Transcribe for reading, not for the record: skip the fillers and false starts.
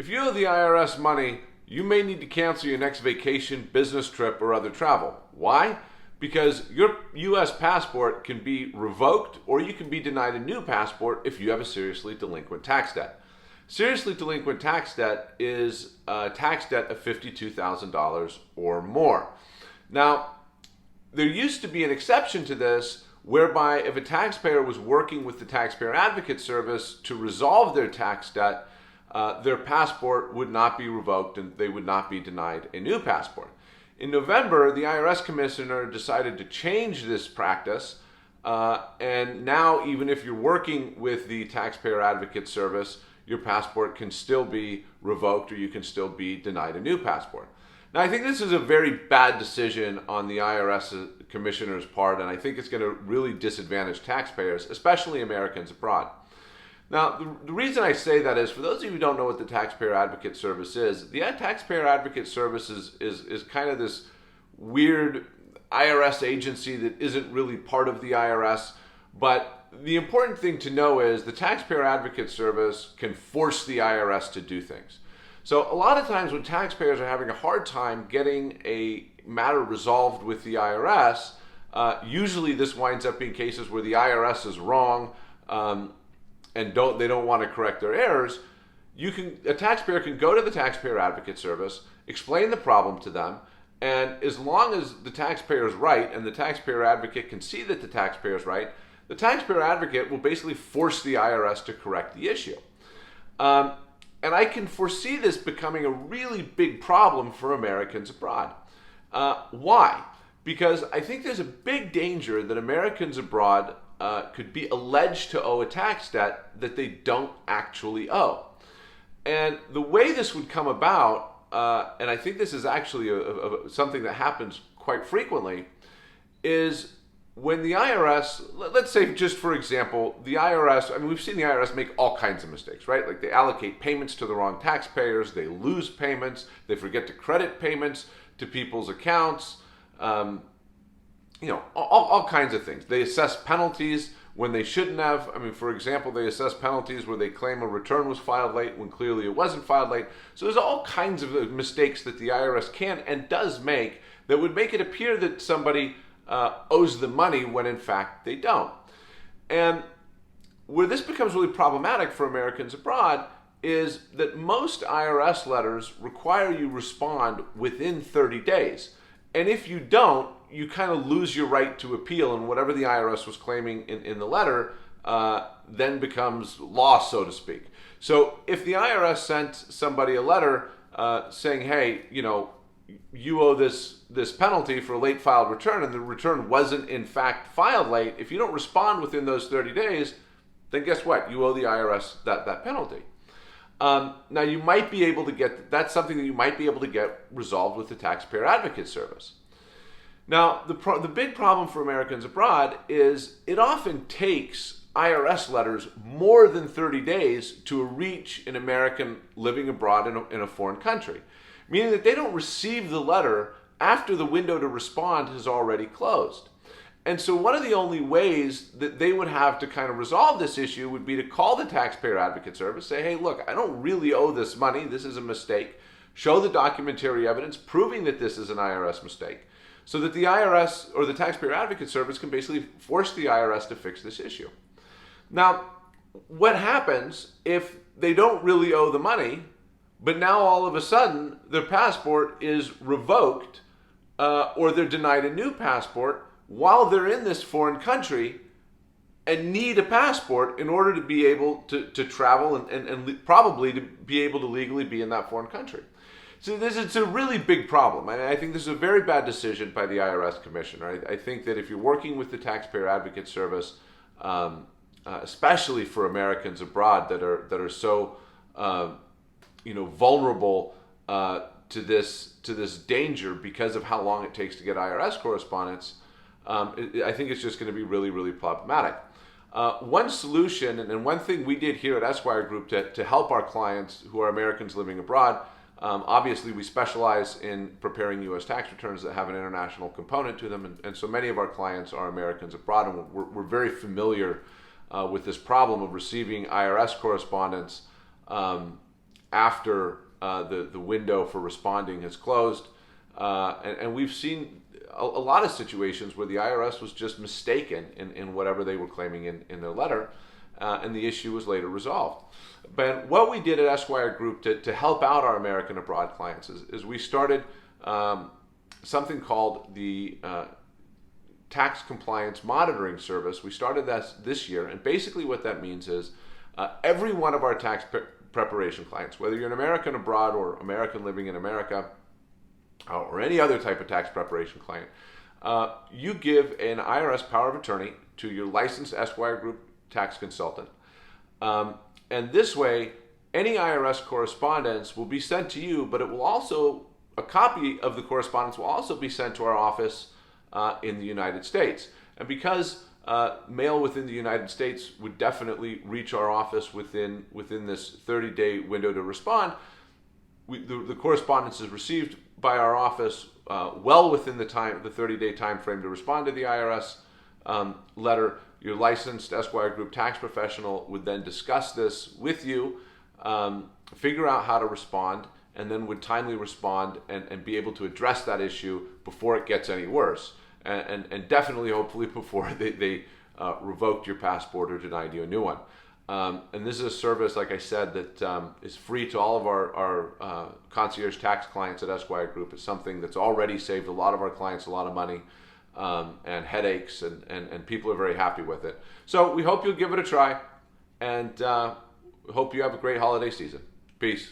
If you owe the IRS money, you may need to cancel your next vacation, business trip, or other travel. Why? Because your U.S. passport can be revoked or you can be denied a new passport if you have a seriously delinquent tax debt. Seriously delinquent tax debt is a tax debt of $52,000 or more. Now, there used to be an exception to this whereby if a taxpayer was working with the Taxpayer Advocate Service to resolve their tax debt, their passport would not be revoked and they would not be denied a new passport. In November, the IRS Commissioner decided to change this practice, and now even if you're working with the Taxpayer Advocate Service, your passport can still be revoked or you can still be denied a new passport. Now, I think this is a very bad decision on the IRS Commissioner's part, and I think it's going to really disadvantage taxpayers, especially Americans abroad. Now, the reason I say that is, for those of you who don't know what the Taxpayer Advocate Service is, the Taxpayer Advocate Service is kind of this weird IRS agency that isn't really part of the IRS, but the important thing to know is the Taxpayer Advocate Service can force the IRS to do things. So a lot of times when taxpayers are having a hard time getting a matter resolved with the IRS, usually this winds up being cases where the IRS is wrong, and they don't want to correct their errors. A taxpayer can go to the Taxpayer Advocate Service, explain the problem to them, and as long as the taxpayer is right and the taxpayer advocate can see that the taxpayer is right, the taxpayer advocate will basically force the IRS to correct the issue. And I can foresee this becoming a really big problem for Americans abroad. Why? Because I think there's a big danger that Americans abroad could be alleged to owe a tax debt that they don't actually owe. And the way this would come about, and I think this is actually something that happens quite frequently, is when the IRS, let's say just for example, the IRS, I mean, we've seen the IRS make all kinds of mistakes, right? Like they allocate payments to the wrong taxpayers, they lose payments, they forget to credit payments to people's accounts, all kinds of things. They assess penalties when they shouldn't have. I mean, for example, they assess penalties where they claim a return was filed late when clearly it wasn't filed late. So there's all kinds of mistakes that the IRS can and does make that would make it appear that somebody owes the money when in fact they don't. And where this becomes really problematic for Americans abroad is that most IRS letters require you respond within 30 days. And if you don't, you kind of lose your right to appeal, and whatever the IRS was claiming in the letter then becomes law, so to speak. So if the IRS sent somebody a letter saying, hey, you owe this penalty for a late filed return, and the return wasn't in fact filed late, if you don't respond within those 30 days, then guess what? You owe the IRS that penalty. Now you might be able to that's something that you might be able to get resolved with the Taxpayer Advocate Service. Now the big problem for Americans abroad is it often takes IRS letters more than 30 days to reach an American living abroad in a foreign country, meaning that they don't receive the letter after the window to respond has already closed. And so one of the only ways that they would have to kind of resolve this issue would be to call the Taxpayer Advocate Service, say, hey, look, I don't really owe this money, this is a mistake, show the documentary evidence proving that this is an IRS mistake, so that the IRS or the Taxpayer Advocate Service can basically force the IRS to fix this issue. Now, what happens if they don't really owe the money, but now all of a sudden their passport is revoked or they're denied a new passport while they're in this foreign country and need a passport in order to be able to travel and probably to be able to legally be in that foreign country? So it's a really big problem. I think this is a very bad decision by the IRS Commissioner. I think that if you're working with the Taxpayer Advocate Service, especially for Americans abroad that are so vulnerable to this danger because of how long it takes to get IRS correspondence, I think it's just going to be really, really problematic. One solution, and one thing we did here at Esquire Group to help our clients who are Americans living abroad, obviously we specialize in preparing U.S. tax returns that have an international component to them, and so many of our clients are Americans abroad, and we're very familiar with this problem of receiving IRS correspondence after the window for responding has closed. And we've seen a lot of situations where the IRS was just mistaken in whatever they were claiming in their letter, and the issue was later resolved. But what we did at Esquire Group to help out our American abroad clients is we started something called the Tax Compliance Monitoring Service. We started that this year, and basically what that means is every one of our tax preparation clients, whether you're an American abroad or American living in America, or any other type of tax preparation client, you give an IRS Power of Attorney to your licensed Esquire Group tax consultant. And this way, any IRS correspondence will be sent to you, but it will also, a copy of the correspondence will also be sent to our office in the United States. And because mail within the United States would definitely reach our office within this 30-day window to respond, the correspondence is received by our office well within the 30-day time frame to respond to the IRS letter. Your licensed Esquire Group tax professional would then discuss this with you, figure out how to respond, and then would timely respond and be able to address that issue before it gets any worse. And definitely, hopefully, before they revoked your passport or denied you a new one. And this is a service, like I said, that is free to all of our concierge tax clients at Esquire Group. It's something that's already saved a lot of our clients a lot of money and headaches, and people are very happy with it. So we hope you'll give it a try, and hope you have a great holiday season. Peace.